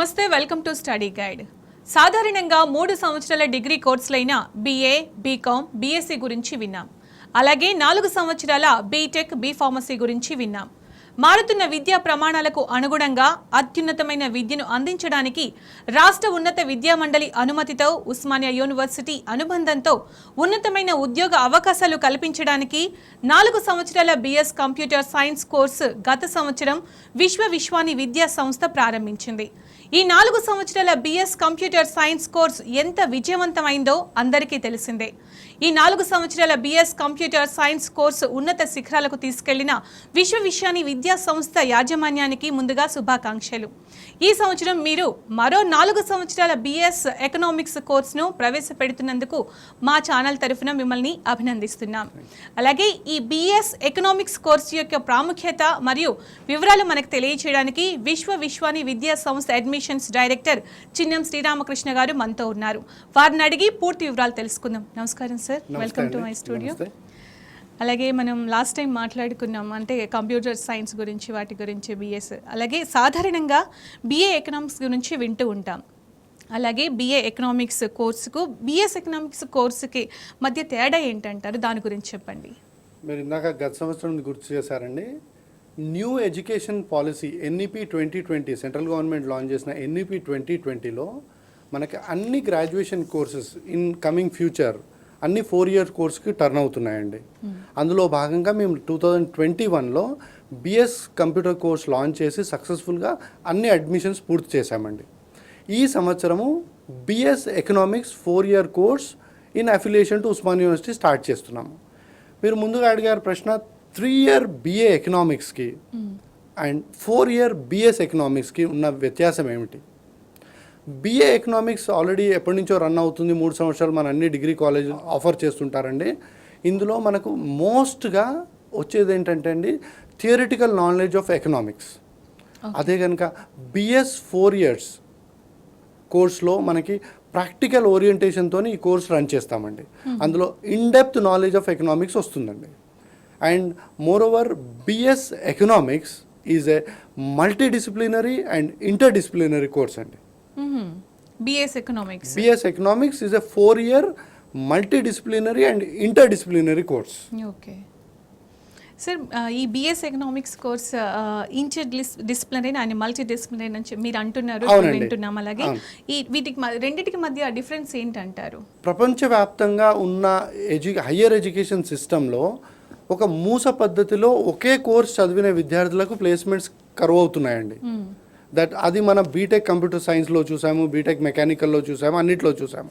నమస్తే, welcome to study guide. సాధారణంగా 3 సంవత్సరాల డిగ్రీ కోర్సులైన BA, BCom, BSc గురించి విన్నాం. అలాగే 4 సంవత్సరాల బీటెక్, బీ ఫార్మసీ గురించి విన్నాం. మారుతున్న విద్యా ప్రమాణాలకు అనుగుణంగా అత్యున్నతమైన విద్యను అందించడానికి రాష్ట్ర ఉన్నత విద్యా మండలి అనుమతితో ఉస్మానియా యూనివర్సిటీ అనుబంధంతో ఉన్నతమైన ఉద్యోగ అవకాశాలు కల్పించడానికి 4 సంవత్సరాల BS కంప్యూటర్ సైన్స్ కోర్సు గత సంవత్సరం విశ్వాని విద్యా సంస్థ ప్రారంభించింది. ఈ 4 సంవత్సరాల BS కంప్యూటర్ సైన్స్ కోర్సు ఎంత విజయవంతమైందో అందరికీ తెలిసిందే. ఈ 4 సంవత్సరాల BS కంప్యూటర్ సైన్స్ కోర్సు ఉన్నత శిఖరాలకు తీసుకెళ్లిన విశ్వాని విద్యా సంస్థ యాజమాన్యానికి ముందుగా శుభాకాంక్షలు. ఈ సంవత్సరం మీరు మరో 4 సంవత్సరాల BS ఎకనామిక్స్ కోర్సును ప్రవేశపెడుతున్నందుకు మా ఛానల్ తరఫున మిమ్మల్ని అభినందిస్తున్నాం. అలాగే ఈ BS ఎకనామిక్స్ కోర్సు యొక్క ప్రాముఖ్యత మరియు వివరాలు మనకు తెలియజేయడానికి విశ్వాని విద్యా సంస్థ అడ్మిషన్స్ డైరెక్టర్ చిన్నం శ్రీరామకృష్ణ గారు మనతో ఉన్నారు. వారిని అడిగి పూర్తి వివరాలు తెలుసుకుందాం. నమస్కారం sir, welcome to my studio. అలాగే మనం లాస్ట్ టైం మాట్లాడుకున్నాం, అంటే కంప్యూటర్ సైన్స్ గురించి, వాటి గురించి BS. అలాగే సాధారణంగా BA ఎకనామిక్స్ గురించి వింటూ ఉంటాం. అలాగే BA ఎకనామిక్స్ కోర్సుకు BS ఎకనామిక్స్ కోర్సుకి మధ్య తేడా ఏంటంటారు? దాని గురించి చెప్పండి. మీరు ఇందాక గత సంవత్సరం గుర్తు చేశారండి. New education policy NEP 2020 central government launch చేసిన NEP 2020లో మనకి అన్ని graduation courses in coming future అన్ని 4-year కోర్సుకి టర్న్ అవుతున్నాయండి. అందులో భాగంగా మేము 2021లో BS కంప్యూటర్ కోర్స్ లాంచ్ చేసి సక్సెస్ఫుల్గా అన్ని అడ్మిషన్స్ పూర్తి చేశామండి. ఈ సంవత్సరము BS economics 4-year course in affiliation to Osmania university start చేస్తున్నాము. మీరు ముందుగా అడిగారు ప్రశ్న, 3-year BA ఎకనామిక్స్కి అండ్ 4-year BS ఎకనామిక్స్కి ఉన్న వ్యత్యాసం ఏమిటి? BA ఎకనామిక్స్ ఆల్రెడీ ఎప్పటి నుంచో రన్ అవుతుంది, 3 సంవత్సరాలు మన అన్ని డిగ్రీ కాలేజ్ ఆఫర్ చేస్తుంటారండి. ఇందులో మనకు మోస్ట్గా వచ్చేది ఏంటంటే అండి, థియరిటికల్ నాలెడ్జ్ ఆఫ్ ఎకనామిక్స్. అదే కనుక BS 4 years కోర్స్లో మనకి ప్రాక్టికల్ ఓరియంటేషన్తో ఈ కోర్స్ రన్ చేస్తామండి. అందులో ఇన్డెప్త్ నాలెడ్జ్ ఆఫ్ ఎకనామిక్స్ వస్తుందండి. And more over BS economics is a multidisciplinary and interdisciplinary course అండి. BS economics is a 4-year multidisciplinary and interdisciplinary course. Okay sir, ఈ BS economics course inter disciplinary and multi disciplinary అని మీరు అంటున్నారు, వింటున్నాం. అలాగే ఈ రెండింటికి మధ్య డిఫరెన్స్ ఏంటంటారు? ప్రపంచవ్యాప్తంగా ఉన్న హయ్యర్ ఎడ్యుకేషన్ సిస్టంలో ఒక మూస పద్ధతిలో ఒకే కోర్స్ చదివిన విద్యార్థులకు ప్లేస్మెంట్స్ కరువు అవుతున్నాయండి. అది మన బీటెక్ కంప్యూటర్ సైన్స్లో చూసాము, బీటెక్ మెకానికల్లో చూసాము, అన్నిట్లో చూసాము.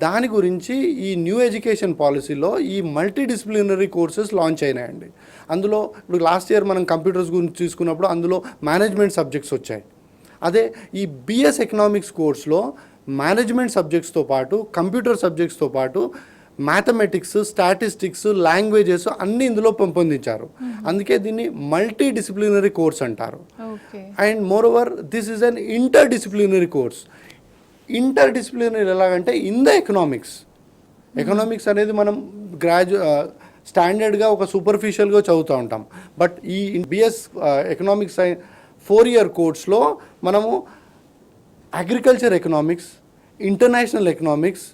దాని గురించి ఈ న్యూ ఎడ్యుకేషన్ పాలసీలో ఈ మల్టీ డిసిప్లినరీ కోర్సెస్ లాంచ్ అయినాయండి. అందులో ఇప్పుడు లాస్ట్ ఇయర్ మనం కంప్యూటర్స్ గురించి తీసుకున్నప్పుడు అందులో మేనేజ్మెంట్ సబ్జెక్ట్స్ వచ్చాయి. అదే ఈ BS ఎకనామిక్స్ కోర్స్లో మేనేజ్మెంట్ సబ్జెక్ట్స్తో పాటు కంప్యూటర్ సబ్జెక్ట్స్తో పాటు మ్యాథమెటిక్స్, స్టాటిస్టిక్స్, లాంగ్వేజెస్ అన్నీ ఇందులో పెంపొందించారు. అందుకే దీన్ని మల్టీ డిసిప్లినరీ కోర్స్ అంటారు. And more over this is an inter disciplinary course. Inter disciplinary ఎలాగంటే ఇన్ ద ఎకనామిక్స్ అనేది మనం స్టాండర్డ్గా ఒక సూపర్ఫిషియల్గా చదువుతూ ఉంటాం. బట్ ఈ BS ఎకనామిక్స్ 4-year కోర్స్లో మనము అగ్రికల్చర్ ఎకనామిక్స్, ఇంటర్నేషనల్ ఎకనామిక్స్,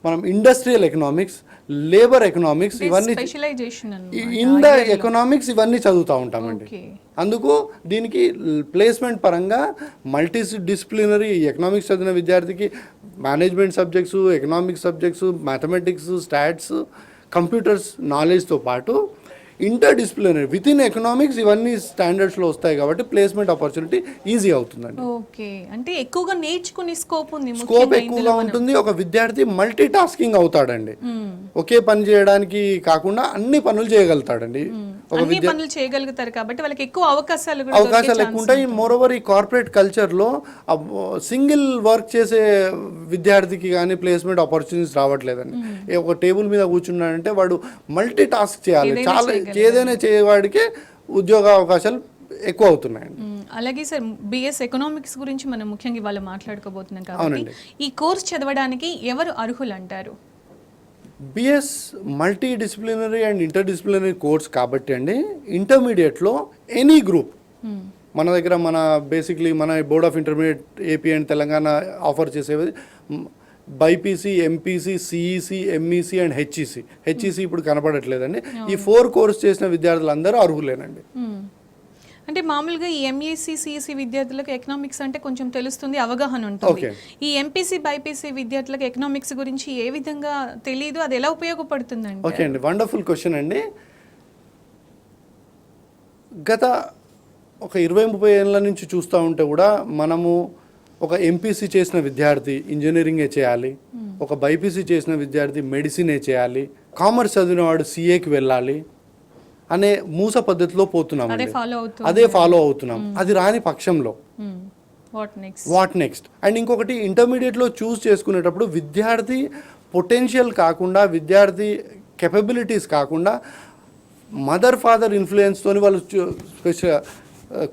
మనం ఇండస్ట్రియల్ ఎకనామిక్స్, లేబర్ ఎకనామిక్స్, ఇవన్నీ ఇన్ ద ఎకనామిక్స్ ఇవన్నీ చదువుతూ ఉంటామండి. అందుకు దీనికి ప్లేస్మెంట్ పరంగా మల్టీ డిసిప్లినరీ ఎకనామిక్స్ చదివిన విద్యార్థికి management subjects, economics subjects, mathematics, stats, computers నాలెడ్జ్తో పాటు interdisciplinary with in economics ఇవన్నీ స్టాండర్డ్స్లో వస్తాయి కాబట్టి ప్లేస్మెంట్ ఆపర్చునిటీ ఈజీ అవుతుందండి. ఓకే, అంటే ఎక్కువగా నేర్చుకునే స్కోప్ ఎక్కువగా ఉంటుంది. ఒక విద్యార్థి మల్టీ టాస్కింగ్ అవుతాడండి. ఒకే పని చేయడానికి కాకుండా అన్ని పనులు చేయగలుగుతాడండి. పనులు చేయగలుగుతారు కాబట్టి వాళ్ళకి ఎక్కువ అవకాశాలు ఎక్కువ ఉంటాయి. మోరోవర్ ఈ కార్పొరేట్ కల్చర్లో సింగిల్ వర్క్ చేసే విద్యార్థికి కానీ ప్లేస్మెంట్ ఆపర్చునిటీస్ రావట్లేదండి. ఒక టేబుల్ మీద కూర్చున్నాడంటే వాడు మల్టీ టాస్క్ చేయాలి, చాలా ఏదైనా చేయవాడికి ఉద్యోగ అవకాశాలు ఎక్కువ అవుతున్నాయండి. అలాగే సార్, BS ఎకనామిక్స్ గురించి మనం ముఖ్యంగా ఇవాళ మాట్లాడుకోబోతున్నాం కాబట్టి ఈ కోర్స్ చదవడానికి ఎవరు అర్హులు అంటారు? BS multi disciplinary and inter disciplinary course కాబట్టి అండి, ఇంటర్మీడియట్లో ఎనీ గ్రూప్ మన దగ్గర మన బేసిక్లీ మన board of intermediate AP and Telangana offer చేసేవి BiPC, MPC, CEC, MEC and HEC ఇప్పుడు కనపడట్లేదండి. ఈ 4 కోర్స్ చేసిన విద్యార్థులందరూ అర్హులేనండి. అంటే మామూలుగా ఈ ఎంఈసి, సిఈసి విద్యార్థులకు ఎకనామిక్స్ అంటే కొంచెం తెలుస్తుంది, అవగాహన ఉంటుంది. ఈ ఎంపీసీ, బైపీసీ విద్యార్థులకు ఎకనామిక్స్ గురించి ఏ విధంగా తెలియదు, అది ఎలా ఉపయోగపడుతుందండి? ఓకే అండి, వండర్ఫుల్ క్వశ్చన్ అండి. గత ఒక 20-30 ఏళ్ళ నుంచి చూస్తూ ఉంటే కూడా మనము ఒక ఎంపీసీ చేసిన విద్యార్థి ఇంజనీరింగే చేయాలి, ఒక బైపీసీ చేసిన విద్యార్థి మెడిసినే చేయాలి, కామర్స్ చదివిన వాడు సిఏకి వెళ్ళాలి అనే మూస పద్ధతిలో పోతున్నాం, అదే ఫాలో అవుతున్నాం. అది రాని పక్షంలో వాట్ నెక్స్ట్? అండ్ ఇంకొకటి ఇంటర్మీడియట్లో చూస్ చేసుకునేటప్పుడు విద్యార్థి పొటెన్షియల్ కాకుండా, విద్యార్థి కెపబిలిటీస్ కాకుండా మదర్ ఫాదర్ ఇన్ఫ్లుయెన్స్తో వాళ్ళు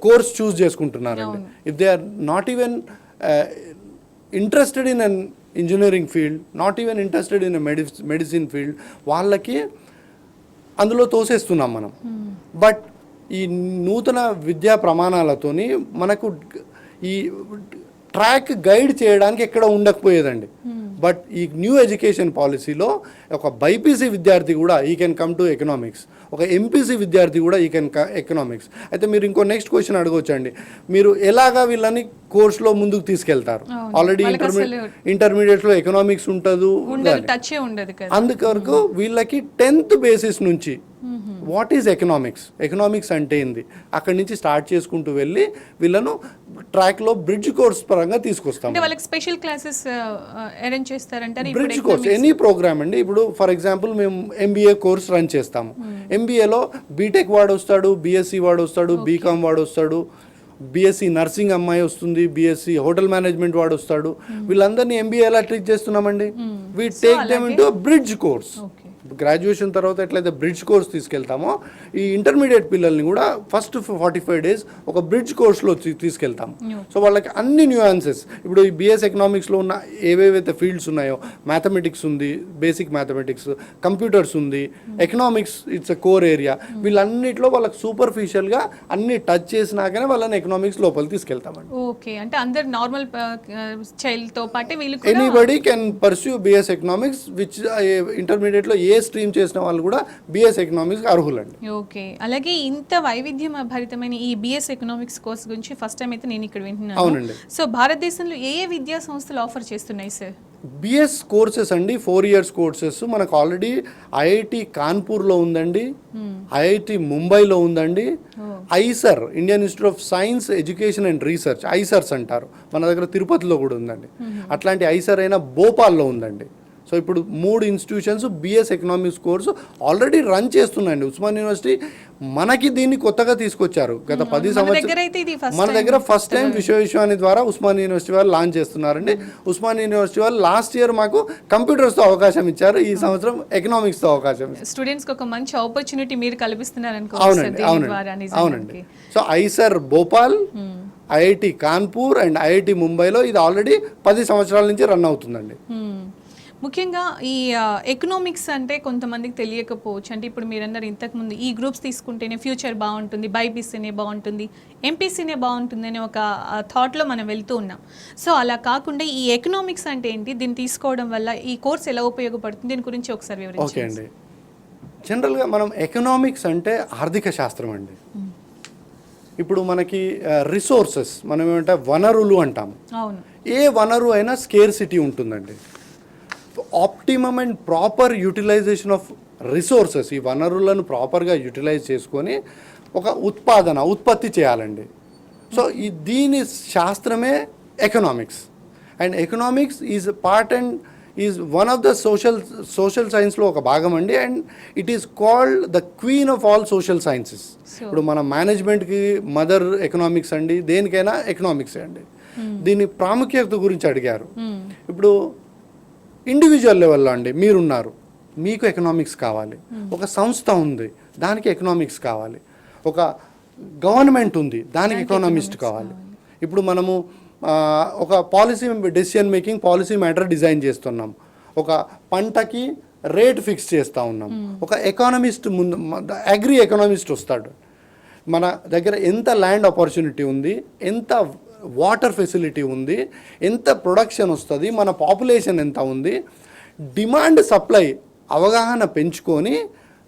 కోర్స్ చూస్ చేసుకుంటున్నారండి. If they are not even interested in an engineering field, not even interested in medicine field, వాళ్ళకి అందులో తోసేస్తున్నాం మనం. బట్ ఈ నూతన విద్యా ప్రమాణాలతోని మనకు ఈ ట్రాక్ గైడ్ చేయడానికి ఎక్కడ ఉండకపోయేదండి. బట్ ఈ న్యూ ఎడ్యుకేషన్ పాలసీలో ఒక బైపీసీ విద్యార్థి కూడా ఈ కెన్ కమ్ టు ఎకనామిక్స్, ఒక ఎంపీసీ విద్యార్థి కూడా ఈ కెన్ ఎకనామిక్స్. అయితే మీరు ఇంకో నెక్స్ట్ క్వశ్చన్ అడగవచ్చండి, మీరు ఎలాగా వీళ్ళని కోర్సులో ముందుకు తీసుకెళ్తారు? ఆల్రెడీ ఇంటర్మీడియట్లో ఎకనామిక్స్ ఉండదు, అందుకొరకు వీళ్ళకి 10th బేసిస్ నుంచి వాట్ ఈజ్ ఎకనామిక్స్ అంటే ఏంది అక్కడి నుంచి స్టార్ట్ చేసుకుంటూ వెళ్ళి వీళ్ళను ట్రాక్లో బ్రిడ్జ్ కోర్స్ పరంగా తీసుకొస్తాం. స్పెషల్ క్లాసెస్ అరేంజ్ చేస్తారంటే బ్రిడ్జ్ కోర్స్ ఎనీ ప్రోగ్రామ్ అండి. ఇప్పుడు ఫర్ ఎగ్జాంపుల్ మేము ఎంబీఏ కోర్స్ రన్ చేస్తాము. ఎంబీఏలో బీటెక్ వాడు వస్తాడు, బీఎస్సీ వాడు వస్తాడు, బీకామ్ వాడు వస్తాడు, బీఎస్సీ నర్సింగ్ అమ్మాయి వస్తుంది, బీఎస్సీ హోటల్ మేనేజ్మెంట్ వాడు వస్తాడు. వీళ్ళందరినీ ఎంబీఏ ఎలా ట్రీట్ చేస్తున్నామండి? We take them into bridge course. Graduation తర్వాత ఎట్లయితే బ్రిడ్జ్ కోర్స్ తీసుకెళ్తామో, ఈ ఇంటర్మీడియట్ పిల్లల్ని కూడా ఫస్ట్ 45 days ఒక బ్రిడ్జ్ కోర్స్లో తీసుకెళ్తాము. సో వాళ్ళకి అన్ని న్యూయాన్సెస్, ఇప్పుడు ఈ బిఎస్ ఎకనామిక్స్లో ఉన్న ఏవేవైతే ఫీల్డ్స్ ఉన్నాయో, మ్యాథమెటిక్స్ ఉంది, బేసిక్ మ్యాథమెటిక్స్, కంప్యూటర్స్ ఉంది, economics it's a core area, వీళ్ళన్నిట్లో వాళ్ళకి సూపర్ఫిషియల్గా అన్ని టచ్ చేసినాకనే వాళ్ళని ఎకనామిక్స్ లోపల తీసుకెళ్తామండి. ఓకే, అంటే అందరు నార్మల్ చైల్డ్తో పాటు వీళ్ళు anybody can pursue BS economics, which ఇంటర్మీడియట్లో ఏ స్ట్రీమ్ చేసిన వాళ్ళు కూడా బిఎస్ ఎకనామిక్స్ అర్హులండి. ఓకే, అలాగే ఇంత వైవిధ్యం భరితమైన ఈ బిఎస్ ఎకనామిక్స్ కోర్స్ గురించి ఫస్ట్ టైం అయితే నేను ఇక్కడ వింటున్నాను. అవునండి. సో భారతదేశంలో ఏ విద్యా సంస్థలు ఆఫర్ చేస్తున్నాయి సార్? బిఎస్ కోర్సెస్ అండి, 4 years కోర్సెస్ మనకు ఆల్రెడీ ఐఐటి కాన్పూర్లో ఉందండి, ఐఐటి ముంబైలో ఉందండి, IISER Indian institute of science education and research, IISERs అంటారు, మన దగ్గర తిరుపతిలో కూడా ఉందండి. అట్లాంటి ఐసర్ అయినా భోపాల్లో ఉందండి. సో ఇప్పుడు 3 institutions BS economics course already run చేస్తున్నాయండి. ఉస్మాన్ యూనివర్సిటీ మనకి దీన్ని కొత్తగా తీసుకొచ్చారు. గత 10 సంవత్సరాలు మన దగ్గర ఫస్ట్ టైం విశ్వవిద్యాలయం ద్వారా ఉస్మాన్ యూనివర్సిటీ వాళ్ళు లాంచ్ చేస్తున్నారండి. ఉస్మాన్ యూనివర్సిటీ వాళ్ళు లాస్ట్ ఇయర్ మాకు కంప్యూటర్స్తో అవకాశం ఇచ్చారు, ఈ సంవత్సరం ఎకనామిక్స్తో అవకాశం ఇచ్చారు. స్టూడెంట్స్కి ఒక మంచి ఆపర్చునిటీ మీరు కల్పిస్తున్నారు. అవునండి. So IISER Bhopal, IIT Kanpur and IIT ముంబైలో ఇది ఆల్రెడీ 10 సంవత్సరాల నుంచి రన్ అవుతుందండి. ముఖ్యంగా ఈ ఎకనామిక్స్ అంటే కొంతమందికి తెలియకపోవచ్చు. అంటే ఇప్పుడు మీరందరూ ఇంతకుముందు ఈ గ్రూప్స్ తీసుకుంటేనే ఫ్యూచర్ బాగుంటుంది, బైపీసీనే బాగుంటుంది, ఎంపీసీనే బాగుంటుంది అనే ఒక థాట్లో మనం వెళ్తూ ఉన్నాం. సో అలా కాకుండా ఈ ఎకనామిక్స్ అంటే ఏంటి, దీన్ని తీసుకోవడం వల్ల ఈ కోర్స్ ఎలా ఉపయోగపడుతుంది, దీని గురించి ఒకసారి వివరించండి. ఓకే అండి, జనరల్గా మనం ఎకనామిక్స్ అంటే ఆర్థిక శాస్త్రం అండి. ఇప్పుడు మనకి రిసోర్సెస్, మనం ఏమంటే వనరులు అంటాము. అవును, ఏ వనరు అయినా స్కేర్సిటీ ఉంటుందండి. Optimum and proper utilisation of resources, ఈ వనరులను ప్రాపర్గా యూటిలైజ్ చేసుకొని ఒక ఉత్పత్తి చేయాలండి. సో దీని శాస్త్రమే economics. And economics is part and is one of the social సైన్స్లో ఒక భాగం అండి. And it is called the queen of all social sciences. ఇప్పుడు మన మేనేజ్మెంట్కి మదర్ ఎకనామిక్స్ అండి, దేనికైనా ఎకనామిక్స్ అండి. దీని ప్రాముఖ్యత గురించి అడిగారు. ఇప్పుడు ఇండివిజువల్ లెవెల్లో అండి, మీరున్నారు, మీకు ఎకనామిక్స్ కావాలి. ఒక సంస్థ ఉంది, దానికి ఎకనామిక్స్ కావాలి. ఒక గవర్నమెంట్ ఉంది, దానికి ఎకనామిస్ట్ కావాలి. ఇప్పుడు మనము ఒక policy decision making, policy matter design చేస్తున్నాం. ఒక పంటకి రేట్ ఫిక్స్ చేస్తూ ఉన్నాం. ఒక ఎకానమిస్ట్ ముందు, అగ్రి ఎకనామిస్ట్ వస్తాడు. మన దగ్గర ఎంత ల్యాండ్ ఆపర్చునిటీ ఉంది, ఎంత వాటర్ ఫెసిలిటీ ఉంది, ఎంత ప్రొడక్షన్ వస్తుంది, మన పాపులేషన్ ఎంత ఉంది, డిమాండ్ సప్లై అవగాహన పెంచుకొని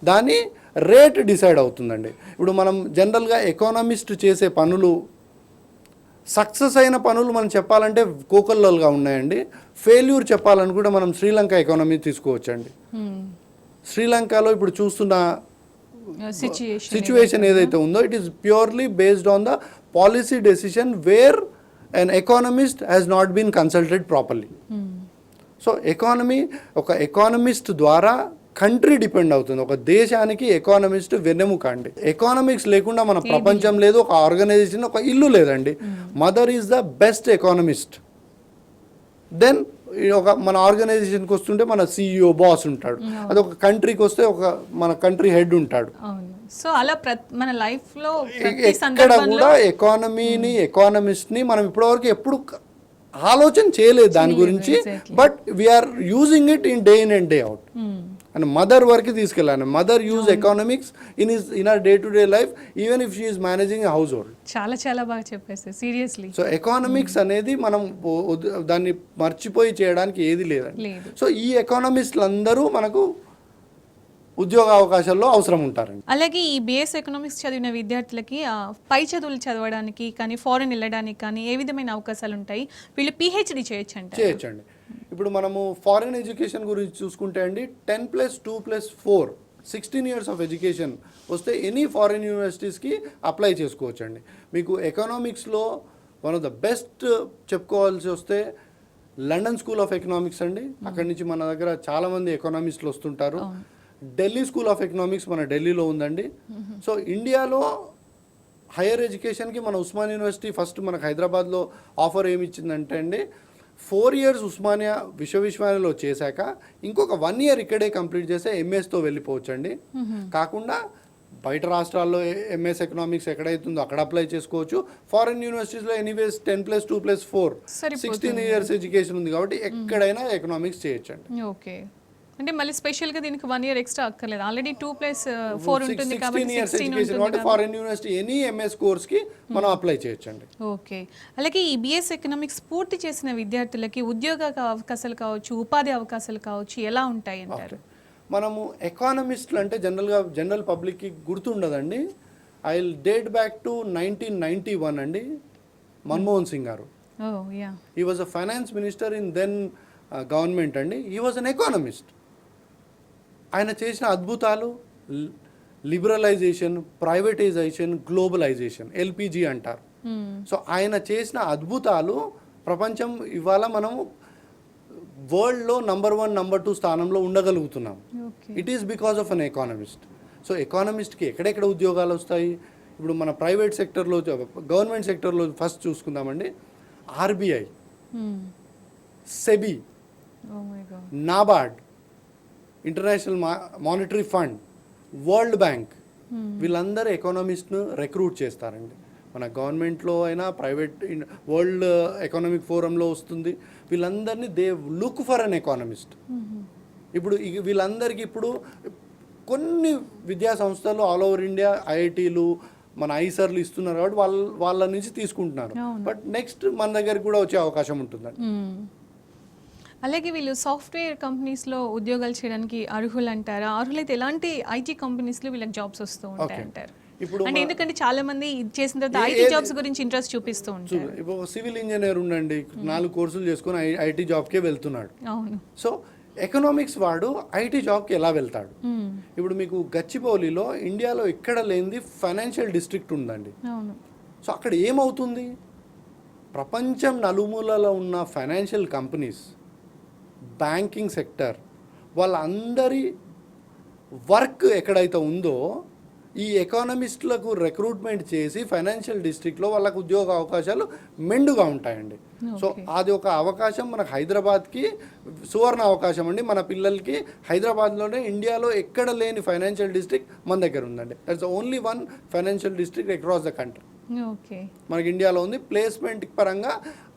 దాని రేట్ డిసైడ్ అవుతుందండి. ఇప్పుడు మనం జనరల్గా ఎకానమిస్ట్ చేసే పనులు, సక్సెస్ అయిన పనులు మనం చెప్పాలంటే కోకొల్లలుగా ఉన్నాయండి. ఫెయిల్యూర్ చెప్పాలని కూడా మనం శ్రీలంక ఎకానమీ తీసుకోవచ్చండి. శ్రీలంకలో ఇప్పుడు చూస్తున్న సిచ్యువేషన్ ఏదైతే ఉందో, it is purely based on the policy decision where an economist has not been consulted properly. So economy, ఒక ఎకానమిస్ట్ ద్వారా కంట్రీ డిపెండ్ అవుతుంది. ఒక దేశానికి ఎకానమిస్ట్ వెన్నెముక అండి. ఎకానమిక్స్ లేకుండా మన ప్రపంచం లేదు, ఒక ఆర్గనైజేషన్, ఒక ఇల్లు లేదండి. Mother is the best economist. Then ఒక మన ఆర్గనైజేషన్కి వస్తుంటే మన CEO బాస్ ఉంటాడు. అది ఒక కంట్రీకి వస్తే ఒక మన కంట్రీ హెడ్ ఉంటాడు. సో అలా మన లైఫ్ లో ఎక్కడ కూడా ఎకానమీని, ఎకానమిస్ట్ని మనం ఇప్పటివరకు ఎప్పుడు ఆలోచన చేయలేదు దాని గురించి. But we are using it in day in and day out. And mother వరకు తీసుకెళ్ళాను. Mother use economics in our day to day life, even if she is managing household. చాలా బాగా చెప్పేసి సీరియస్లీ. సో ఎకానమిక్స్ అనేది మనం దాన్ని మర్చిపోయి చేయడానికి ఏది లేదండి. సో ఈ ఎకానమిస్టులు అందరూ మనకు ఉద్యోగ అవకాశాల్లో అవసరం ఉంటారండి. అలాగే ఈ BS ఎకనామిక్స్ చదివిన విద్యార్థులకి పై చదువులు చదవడానికి కానీ, ఫారెన్ వెళ్ళడానికి కానీ ఏ విధమైన అవకాశాలు ఉంటాయి? వీళ్ళు PhD చేయొచ్చండి. ఇప్పుడు మనము ఫారెన్ ఎడ్యుకేషన్ గురించి చూసుకుంటే అండి, 10+2+4 16 years ఆఫ్ ఎడ్యుకేషన్ వస్తే ఎనీ ఫారెన్ యూనివర్సిటీస్కి అప్లై చేసుకోవచ్చండి. మీకు ఎకనామిక్స్లో వన్ ఆఫ్ ద బెస్ట్ చెప్పుకోవాల్సి వస్తే లండన్ స్కూల్ ఆఫ్ ఎకనామిక్స్ అండి. అక్కడి నుంచి మన దగ్గర చాలామంది ఎకనామిస్టులు వస్తుంటారు. ఢిల్లీ స్కూల్ ఆఫ్ ఎకనామిక్స్ మన ఢిల్లీలో ఉందండి. సో ఇండియాలో హైయర్ ఎడ్యుకేషన్కి మన ఉస్మానియా యూనివర్సిటీ ఫస్ట్ మనకు హైదరాబాద్లో ఆఫర్ ఏమి ఇచ్చిందంటే అండి, 4 years ఉస్మానియా విశ్వవిద్యాలయంలో చేశాక ఇంకొక 1 year ఇక్కడే కంప్లీట్ చేస్తే MS-తో వెళ్ళిపోవచ్చండి. కాకుండా బయట రాష్ట్రాల్లో MS ఎకనామిక్స్ ఎక్కడైతుందో అక్కడ అప్లై చేసుకోవచ్చు. ఫారెన్ యూనివర్సిటీస్లో ఎనీవేస్ 10+2+4 16 years ఎడ్యుకేషన్ ఉంది కాబట్టి ఎక్కడైనా ఎకనామిక్స్ చేయొచ్చండి. ఓకే, అంటే మళ్ళీ స్పెషల్గా దీనికి 1 year ఎక్స్ట్రా అక్కర్లేదు. ఆల్రెడీ 2+4 ఉంటుంది కాబట్టి 16 ఉంటుంది. ఫారెన్ యూనివర్సిటీ ఎనీ MS కోర్స్కి మనం అప్లై చేయొచ్చండి. ఓకే, అలాగే ఈ BS ఎకనామిక్స్ పూర్తి చేసిన విద్యార్థులకి ఉద్యోగ అవకాశాలు కావచ్చు, ఉపాధి అవకాశాలు కావచ్చు, ఎలా ఉంటాయి అంటారు? మనము ఎకానమిస్టులు అంటే జనరల్ పబ్లిక్కి గుర్తుండదండి. I will date back to 1991 అండి. మన్మోహన్ సింగ్ గారు, he was a finance minister in then government అండి. He was an economist. ఆయన చేసిన అద్భుతాలు లిబరలైజేషన్, ప్రైవేటైజేషన్, గ్లోబలైజేషన్, LPG అంటారు. సో ఆయన చేసిన అద్భుతాలు ప్రపంచం ఇవాళ మనము వరల్డ్లో నంబర్ 1, నంబర్ 2 స్థానంలో ఉండగలుగుతున్నాం. It is because of an economist. So ఎకానమిస్ట్కి ఎక్కడెక్కడ ఉద్యోగాలు వస్తాయి? ఇప్పుడు మన ప్రైవేట్ సెక్టర్లో, గవర్నమెంట్ సెక్టర్లో ఫస్ట్ చూసుకుందామండి. RBI, SEBI, NABARD, international monetary fund, world bank, వీళ్ళందరూ ఎకానమిస్ట్ను రిక్రూట్ చేస్తారండి. మన గవర్నమెంట్లో అయినా ప్రైవేట్ వరల్డ్ ఎకనామిక్ ఫోరంలో వస్తుంది. వీళ్ళందరినీ they look for an economist. ఇప్పుడు వీళ్ళందరికీ ఇప్పుడు కొన్ని విద్యా సంస్థలు ఆల్ ఓవర్ ఇండియా IITలు, మన ఐసర్లు ఇస్తున్నారు కాబట్టి వాళ్ళ నుంచి తీసుకుంటున్నారు. బట్ నెక్స్ట్ మన దగ్గరికి కూడా వచ్చే అవకాశం ఉంటుందండి. అలాగే వీళ్ళు సాఫ్ట్వేర్ కంపెనీస్లో ఉద్యోగాలు చేయడానికి అర్హులు అంటారా? అర్హులైతే ఎలాంటి IT కంపెనీస్లో వీళ్ళకి జాబ్స్ వస్తూ ఉంటాయి అంటారు? ఇప్పుడు అంటే ఎందుకంటే చాలా మంది ఇది చేసిన తర్వాత IT జాబ్స్ గురించి ఇంట్రెస్ట్ చూపిస్తూ ఉంటారు. ఇప్పుడు సివిల్ ఇంజనీర్ ఉండండి, 4 కోర్సులు చేసుకొని IT జాబ్కే వెళ్తున్నాడు. అవును. సో ఎకనామిక్స్ వాడు IT జాబ్కి ఎలా వెళ్తాడు? ఇప్పుడు మీకు గచ్చిబౌలిలో ఇండియాలో ఎక్కడ లేనిది ఫైనాన్షియల్ డిస్ట్రిక్ట్ ఉందండి. అవును. సో అక్కడ ఏమవుతుంది? ప్రపంచం నలుమూలలో ఉన్న ఫైనాన్షియల్ కంపెనీస్, బ్యాంకింగ్ సెక్టర్, వాళ్ళందరి వర్క్ ఎక్కడైతే ఉందో ఈ ఎకానమిస్టులకు రిక్రూట్మెంట్ చేసి ఫైనాన్షియల్ డిస్ట్రిక్ట్లో వాళ్ళకు ఉద్యోగ అవకాశాలు మెండుగా ఉంటాయండి. సో అది ఒక అవకాశం మనకు హైదరాబాద్కి సువర్ణ అవకాశం అండి. మన పిల్లలకి హైదరాబాద్లోనే ఇండియాలో ఎక్కడ లేని ఫైనాన్షియల్ డిస్ట్రిక్ట్ మన దగ్గర ఉందండి. That's only 1 financial district across the country. మనకి ఇండియాలో ఉంది. ప్లేస్మెంట్ పరంగా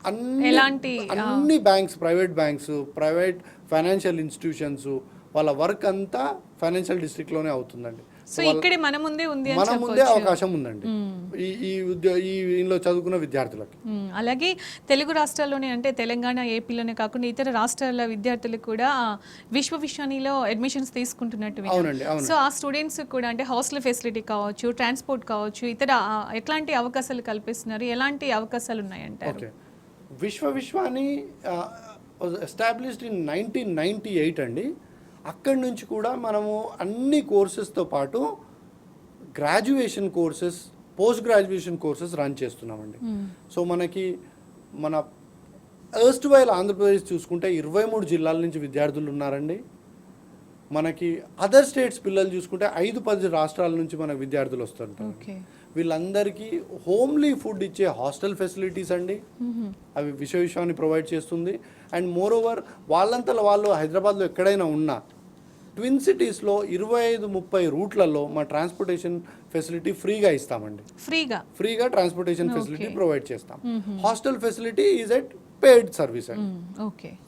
అన్ని banks, private banks, private financial institutions వాళ్ళ వర్క్ అంతా ఫైనాన్షియల్ డిస్ట్రిక్ట్లోనే అవుతుందండి. సో ఇక్కడే మన ముందే ఉంది మన ముందే అవకాశం ఉందండి ఈ ఇందులో చదువుకున్న విద్యార్థులకి. అలాగే తెలుగు రాష్ట్రాల్లోనే అంటే తెలంగాణ, ఏపీలోనే కాకుండా ఇతర రాష్ట్రాల విద్యార్థులకు కూడా విశ్వవిద్యాలయంలో అడ్మిషన్స్ తీసుకుంటున్నట్టు అవునండి, అవును. సో ఆ స్టూడెంట్స్ కూడా అంటే హాస్టల్ ఫెసిలిటీ కావచ్చు, ట్రాన్స్పోర్ట్ కావచ్చు, ఇతర ఎట్లాంటి అవకాశాలు కల్పిస్తున్నారు, ఎలాంటి అవకాశాలు ఉన్నాయంటారు? ఓకే, విశ్వవిద్యాలయాన్ని ఎస్టాబ్లిష్డ్ ఇన్ 1998 అండి. అక్కడి నుంచి కూడా మనము అన్ని కోర్సెస్తో పాటు graduation courses, post graduation courses run చేస్తున్నామండి. సో మన ఎర్స్ట్ వైల్ ఆంధ్రప్రదేశ్ చూసుకుంటే 23 జిల్లాల నుంచి విద్యార్థులు ఉన్నారండి. మనకి అదర్ స్టేట్స్ పిల్లలు చూసుకుంటే 5-10 రాష్ట్రాల నుంచి మన విద్యార్థులు వస్తుంటారు. వీళ్ళందరికీ హోమ్లీ ఫుడ్ ఇచ్చే హాస్టల్ ఫెసిలిటీస్ అండి, అవి విశ్వవిద్యాలయాన్ని ప్రొవైడ్ చేస్తుంది. అండ్ మోర్ ఓవర్ వాళ్ళంతలో వాళ్ళు హైదరాబాద్లో ఎక్కడైనా ఉన్నా ట్విన్ సిటీస్లో 25-30 రూట్లలో మా ట్రాన్స్పోర్టేషన్ ఫెసిలిటీ ఫ్రీగా ఇస్తామండి. ఫ్రీగా ట్రాన్స్పోర్టేషన్ ఫెసిలిటీ ప్రొవైడ్ చేస్తాం. Hostel facility is at paid service అండి.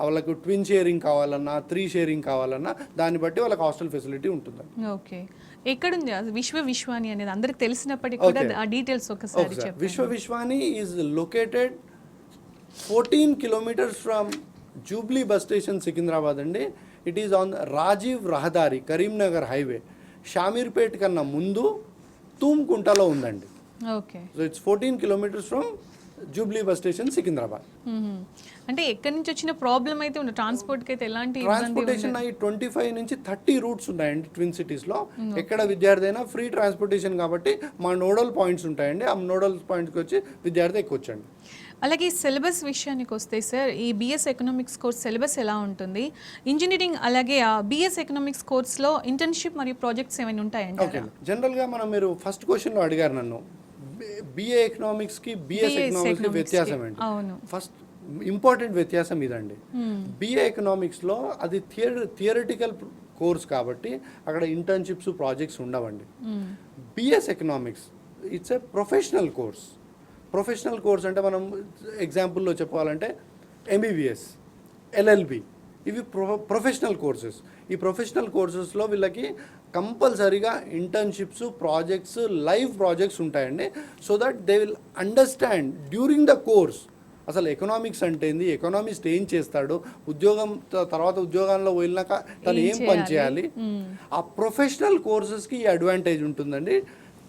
వాళ్ళకు ట్విన్ షేరింగ్ కావాలన్నా, 3 షేరింగ్ కావాలన్నా దాన్ని బట్టి వాళ్ళకి హాస్టల్ ఫెసిలిటీ ఉంటుందండి. ఓకే, ఎక్కడుంది విశ్వవిద్యాలయం అనేది అందరికి తెలిసినప్పటికీ కూడా ఆ డీటెయిల్స్ ఒకసారి చెప్పండి. విశ్వవిద్యాలయం is located 14 kilometers from Jubilee bus station Secunderabad అండి. ఇట్ ఈస్ ఆన్ రాజీవ్ రహదారి, కరీంనగర్ హైవే. షామీర్పేట్ కన్నా ముందు తూమ్కుంటలో ఉందండి. Okay, so it's 14 kilometers from Jubilee bus station Secunderabad. అంటే ఎక్కడి నుంచి వచ్చిన ప్రాబ్లం అయితే ఉంది, ట్రాన్స్పోర్ట్ కి అయితే ఎలాంటి ట్రాన్స్పోర్టేషన్ అయ్యి 25 నుంచి 30 రూట్స్ ఉన్నాయండి ట్విన్ సిటీస్ లో. ఎక్కడ విద్యార్థి అయినా ఫ్రీ ట్రాన్స్పోర్టేషన్ కాబట్టి మా నోడల్ పాయింట్స్ ఉంటాయండి. ఆ నోడల్ పాయింట్కి వచ్చి విద్యార్థి ఎక్కొచ్చండి. అలాగే సిలబస్ విషయానికి వస్తే సార్, ఈ బిఎస్ ఎకనామిక్స్ కోర్స్ సిలబస్ ఎలా ఉంటుంది? ఇంజనీరింగ్ అలాగే బిఎస్ ఎకనామిక్స్ కోర్స్లో ఇంటర్న్షిప్ మరియు ప్రాజెక్ట్స్ ఏమైనా ఉంటాయండి? ఓకే, జనరల్గా మీరు ఫస్ట్ క్వశ్చన్లో అడిగారు నన్ను, బిఏ ఎకనామిక్స్కి బిఎస్ ఎకనామిక్స్కి వ్యత్యాసం ఏంటి? ఫస్ట్ ఇంపార్టెంట్ వ్యత్యాసం ఇదండి. బిఏ ఎకనామిక్స్లో అది థియరిటికల్ కోర్స్ కాబట్టి అక్కడ ఇంటర్న్షిప్స్, ప్రాజెక్ట్స్ ఉండవండి. BS economics it's a professional course. Professional course అంటే మనం ఎగ్జాంపుల్లో చెప్పాలంటే ఎంబీబీఎస్, ఎల్ఎల్బి, ఇవి ప్రొఫెషనల్ కోర్సెస్. ఈ ప్రొఫెషనల్ కోర్సెస్లో వీళ్ళకి కంపల్సరీగా ఇంటర్న్షిప్స్, ప్రాజెక్ట్స్, లైవ్ ప్రాజెక్ట్స్ ఉంటాయండి. So that they will understand during the course అసలు ఎకనామిక్స్ అంటే ఏంది, ఎకనామిస్ట్ ఏం చేస్తాడు, ఉద్యోగం తర్వాత ఉద్యోగాల్లో వెళ్ళినాక తను ఏం పని చేయాలి. ఆ ప్రొఫెషనల్ కోర్సెస్కి ఈ అడ్వాంటేజ్ ఉంటుందండి.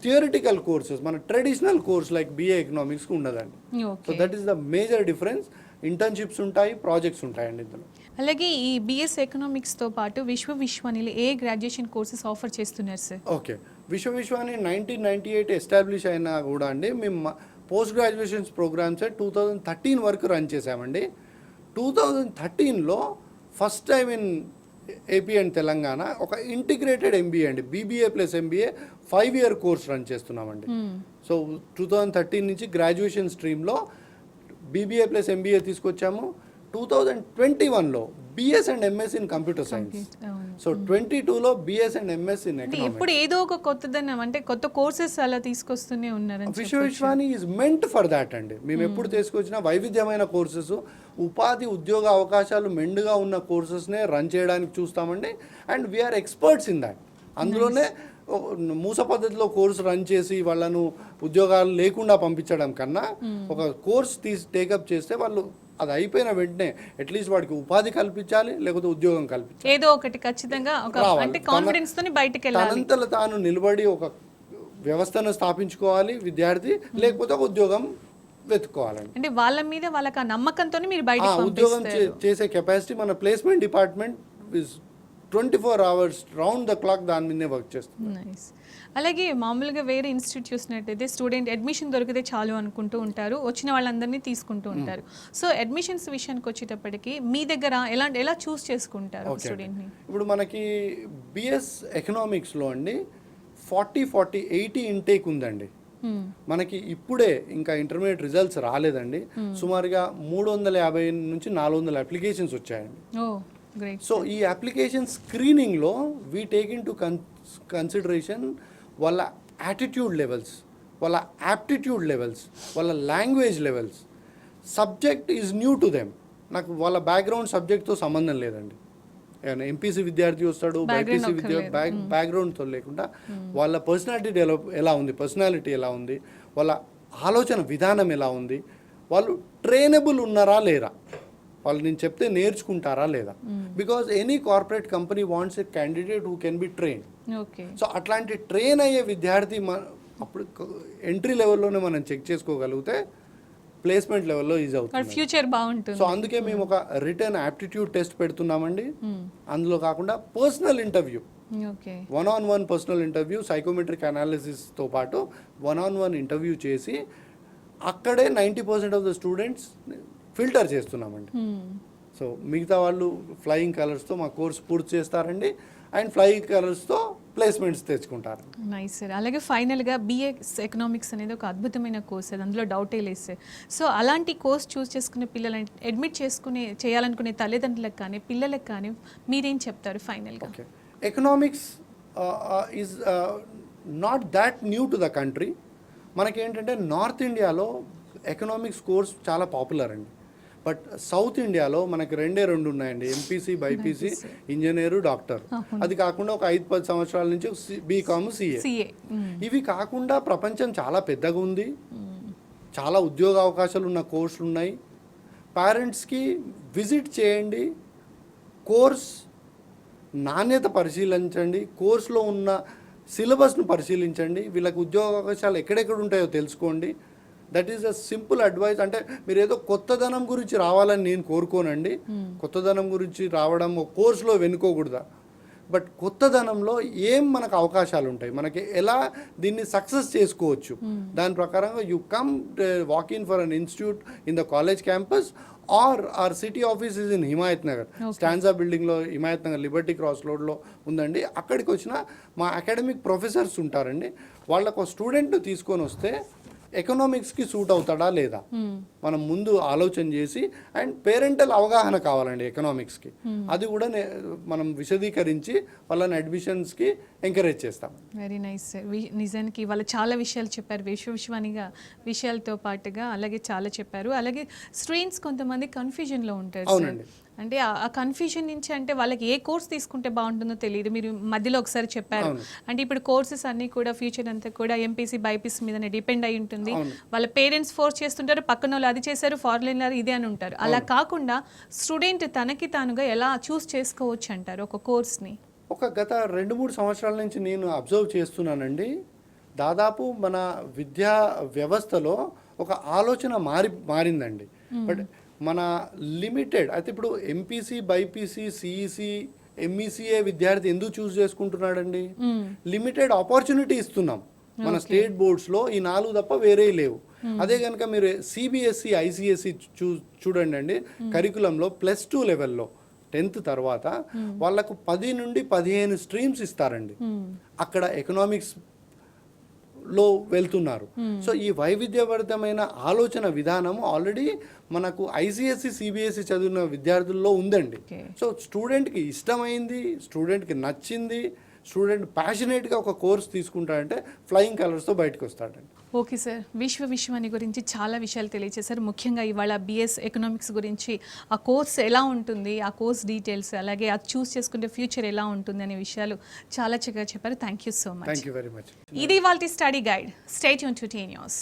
థియరిటికల్ కోర్సెస్ మన ట్రెడిషనల్ కోర్స్ లైక్ బిఏ ఎకనామిక్స్కి ఉండదండి. So that is the major difference. Internships ఉంటాయి, ప్రాజెక్ట్స్ ఉంటాయండి ఇందులో. అలాగే ఈ బిఎస్ ఎకనామిక్స్తో పాటు విశ్వవిద్యాలయంలో ఏ గ్రాడ్యుయేషన్ కోర్సెస్ ఆఫర్ చేస్తున్నారు సార్? ఓకే, విశ్వవిద్యాలయం 1998 ఎస్టాబ్లిష్ అయినా కూడా అండి మేము పోస్ట్ గ్రాడ్యుయేషన్స్ ప్రోగ్రామ్స్ 2013 వరకు రన్ చేసామండి. 2013లో first time in AP and Telangana ఒక ఇంటిగ్రేటెడ్ ఎంబీఏ అండి, BBA plus MBA 5-year course run చేస్తున్నామండి. సో 2013 నుంచి గ్రాడ్యుయేషన్ స్ట్రీమ్లో బీబీఏ ప్లస్ ఎంబీఏ తీసుకొచ్చాము. 2021లో BS and MS in computer science. So 22లో BS and MS in economics. ఇప్పుడు ఏదో ఒక కొత్తదనం అంటే కొత్త కోర్సెస్ అలా తీసుకొస్తూనే ఉన్నారు. విశ్వవిద్యాలయం ఈజ్ మెంట్ ఫర్ దాట్ అండి. మేము ఎప్పుడు తీసుకొచ్చిన వైవిధ్యమైన కోర్సెస్, ఉపాధి ఉద్యోగ అవకాశాలు మెండుగా ఉన్న కోర్సెస్నే రన్ చేయడానికి చూస్తామండి. And we are experts in that. అందులోనే మూస పద్ధతిలో కోర్సు రన్ చేసి వాళ్ళను ఉద్యోగాలు లేకుండా పంపించడం కన్నా ఒక కోర్స్ టేకప్ చేస్తే వాళ్ళు అది అయిపోయిన వెంటనే అట్లీస్ట్ వాడికి ఉపాధి కల్పించాలి, లేకపోతే ఉద్యోగం కల్పించాలి, ఏదో ఒకటి ఖచ్చితంగా అంటే కాన్ఫిడెన్స్ తోని బయటికి వెళ్ళాలి. తనంతలో తాను నిలబడి ఒక వ్యవస్థను స్థాపించుకోవాలి విద్యార్థి, లేకపోతే ఒక ఉద్యోగం వెతుక్కోవాలండి. అంటే వాళ్ళ మీద వాళ్ళకి ఆ నమ్మకంతో మీరు బయటికి ఉద్యోగం చేసే కెపాసిటీ మన placement department 24 hours round the clock దాని మీదనే వర్క్ చేస్తుంది. నైస్. అలాగే మామూలుగా వేరే ఇన్స్టిట్యూట్ చూసినట్టయితే స్టూడెంట్ అడ్మిషన్ దొరికితే చాలు అనుకుంటూ ఉంటారు, వచ్చిన వాళ్ళందరినీ తీసుకుంటూ ఉంటారు. సో అడ్మిషన్స్ విషయానికి వచ్చేటప్పటికి మీ దగ్గర ఎలా చూస్ చేసుకుంటారు స్టూడెంట్ని? ఇప్పుడు మనకి బిఎస్ ఎకనామిక్స్లో అండి 40-80 ఇంటేక్ ఉందండి. మనకి ఇప్పుడే ఇంకా ఇంటర్మీడియట్ రిజల్ట్స్ రాలేదండి. సుమారుగా 350 నుంచి 400 అప్లికేషన్స్ వచ్చాయండి. సో ఈ అప్లికేషన్ స్క్రీనింగ్లో we take into consideration వాళ్ళ యాటిట్యూడ్ లెవెల్స్, వాళ్ళ యాప్టిట్యూడ్ లెవెల్స్, వాళ్ళ language levels. Subject is new to them. నాకు వాళ్ళ బ్యాక్గ్రౌండ్ సబ్జెక్ట్తో సంబంధం లేదండి. ఎంపీసీ విద్యార్థి వస్తాడు, Background బైపీసీ బ్యాక్గ్రౌండ్తో లేకుండా వాళ్ళ పర్సనాలిటీ ఎలా ఉంది, వాళ్ళ ఆలోచన విధానం ఎలా ఉంది, వాళ్ళు ట్రైనబుల్ ఉన్నారా లేరా, వాళ్ళు నేను చెప్తే నేర్చుకుంటారా లేదా. Because any corporate company wants a candidate who can be train. Okay. So అట్లాంటి ట్రైన్ అయ్యే విద్యార్థి అప్పుడు ఎంట్రీ లెవెల్లోనే మనం చెక్ చేసుకోగలిగితే ప్లేస్మెంట్ లెవెల్లో ఈజీ అవుతుంది. ఫ్యూచర్ బాగుంటుంది. సో అందుకే మేము ఒక రిటర్న్ యాప్టిట్యూడ్ టెస్ట్ పెడుతున్నామండి. అందులో కాకుండా personal interview, okay, 1-on-1 personal interview, psychometric అనాలిసిస్తో పాటు 1-on-1 ఇంటర్వ్యూ చేసి అక్కడే 90% ఆఫ్ ద స్టూడెంట్స్ ఫిల్టర్ చేస్తున్నామండి. సో మిగతా వాళ్ళు ఫ్లయింగ్ కలర్స్తో మా కోర్స్ పూర్తి చేస్తారండి అండ్ ఫ్లయింగ్ కలర్స్తో ప్లేస్మెంట్స్ తెచ్చుకుంటారు. Nice sir. అలాగే ఫైనల్గా BA ఎకనామిక్స్ అనేది ఒక అద్భుతమైన కోర్స్, అది అందులో డౌటే లేదు సార్. సో అలాంటి కోర్స్ చూస్ చేసుకునే పిల్లలని అడ్మిట్ చేయాలనుకునే తల్లిదండ్రులకు కానీ పిల్లలకు కానీ మీరేం చెప్తారు ఫైనల్గా? Okay, economics is not that new to the country. మనకేంటంటే నార్త్ ఇండియాలో ఎకనామిక్స్ కోర్స్ చాలా పాపులర్ అండి. బట్ సౌత్ ఇండియాలో మనకి రెండు ఉన్నాయండి, ఎంపీసీ, బైపీసీ, ఇంజనీరు, డాక్టర్. అది కాకుండా ఒక 5-10 సంవత్సరాల నుంచి బీకామ్, CA. ఇవి కాకుండా ప్రపంచం చాలా పెద్దగా ఉంది, చాలా ఉద్యోగ అవకాశాలు ఉన్న కోర్సులు ఉన్నాయి. పేరెంట్స్కి విజిట్ చేయండి, కోర్స్ నాణ్యత పరిశీలించండి, కోర్సులో ఉన్న సిలబస్ను పరిశీలించండి, వీళ్ళకి ఉద్యోగ అవకాశాలు ఎక్కడెక్కడ ఉంటాయో తెలుసుకోండి. That is a simple advice. అంటే మీరు ఏదో కొత్తదనం గురించి రావాలని నేను కోరుకోనండి. కొత్తదనం గురించి రావడం ఒక కోర్సులో వెనుకోకూడదా, బట్ కొత్తదనంలో ఏం మనకు అవకాశాలు ఉంటాయి, మనకి ఎలా దీన్ని సక్సెస్ చేసుకోవచ్చు, దాని ప్రకారంగా you come walk in for an institute in the college campus are city office is in Himayat Nagar, stanza బిల్డింగ్లో, హిమాయత్ నగర్ లిబర్టీ క్రాస్ రోడ్లో ఉందండి. అక్కడికి వచ్చిన మా అకాడమిక్ ప్రొఫెసర్స్ ఉంటారండి, వాళ్ళకు స్టూడెంట్ తీసుకొని వస్తే ఎకనామిక్స్కి సూట్ అవుతాడా లేదా మనం ముందు ఆలోచన చేసి, అండ్ పేరెంటల్ అవగాహన కావాలండి ఎకనామిక్స్కి, అది కూడా మనం విశదీకరించి వాళ్ళని అడ్మిషన్స్కి ఎంకరేజ్ చేస్తాం. Very nice sir. నిజానికి వాళ్ళు చాలా విషయాలు చెప్పారు, విశ్వవిశ్వానిగా విషయాలతో పాటుగా అలాగే చాలా చెప్పారు. అలాగే స్టూడెంట్స్ కొంతమంది కన్ఫ్యూజన్లో ఉంటారు. అవునండి. అంటే ఆ కన్ఫ్యూజన్ నుంచి అంటే వాళ్ళకి ఏ కోర్స్ తీసుకుంటే బాగుంటుందో తెలియదు. మీరు మధ్యలో ఒకసారి చెప్పారు, అంటే ఇప్పుడు కోర్సెస్ అన్నీ కూడా ఫ్యూచర్ అంతా కూడా ఎంపీసీ, బైపీసీ మీదనే డిపెండ్ అయి ఉంటుంది. వాళ్ళ పేరెంట్స్ ఫోర్స్ చేస్తుంటారు, పక్కన వాళ్ళు అది చేశారు, ఫారెన్ ఇదే అని ఉంటారు. అలా కాకుండా స్టూడెంట్ తనకి తానుగా ఎలా చూస్ చేసుకోవచ్చు అంటారు ఒక కోర్స్ని? ఒక గత 2-3 సంవత్సరాల నుంచి నేను అబ్జర్వ్ చేస్తున్నానండి, దాదాపు మన విద్యా వ్యవస్థలో ఒక ఆలోచన మారిందండి. బట్ మన లిమిటెడ్ అయితే ఇప్పుడు ఎంపీసీ, బైపీసీ, సిఈసి, ఎంఈసీఏ విద్యార్థి ఎందుకు చూస్ చేసుకుంటున్నాడండి, లిమిటెడ్ ఆపర్చునిటీ ఇస్తున్నాం మన స్టేట్ బోర్డ్స్లో, ఈ 4 తప్ప వేరే లేవు. అదే కనుక మీరు CBSE, ICSE చూడండి అండి, కరికులంలో +2 లెవెల్లో 10th తర్వాత వాళ్ళకు 10 నుండి 15 స్ట్రీమ్స్ ఇస్తారండి. అక్కడ ఎకనామిక్స్ లో వెళ్తున్నారు. సో ఈ వైవిధ్యభరితమైన ఆలోచన విధానం ఆల్రెడీ మనకు ICSE, CBSE చదివిన విద్యార్థుల్లో ఉందండి. సో స్టూడెంట్కి ఇష్టమైంది, స్టూడెంట్కి నచ్చింది, స్టూడెంట్ ప్యాషనేట్గా ఒక కోర్స్ తీసుకుంటాడంటే ఫ్లయింగ్ కలర్స్తో బయటకు వస్తాడండి. ఓకే సార్, విశ్వాని గురించి చాలా విషయాలు తెలియజేశారు. ముఖ్యంగా ఇవాళ BS ఎకనామిక్స్ గురించి, ఆ కోర్స్ ఎలా ఉంటుంది, ఆ కోర్స్ డీటెయిల్స్, అలాగే అది చూస్ చేసుకుంటే ఫ్యూచర్ ఎలా ఉంటుంది అనే విషయాలు చాలా చక్కగా చెప్పారు. Thank you so much. Thank you very much. ఇది ఇవాల్టి study guide. Stay tune to T News.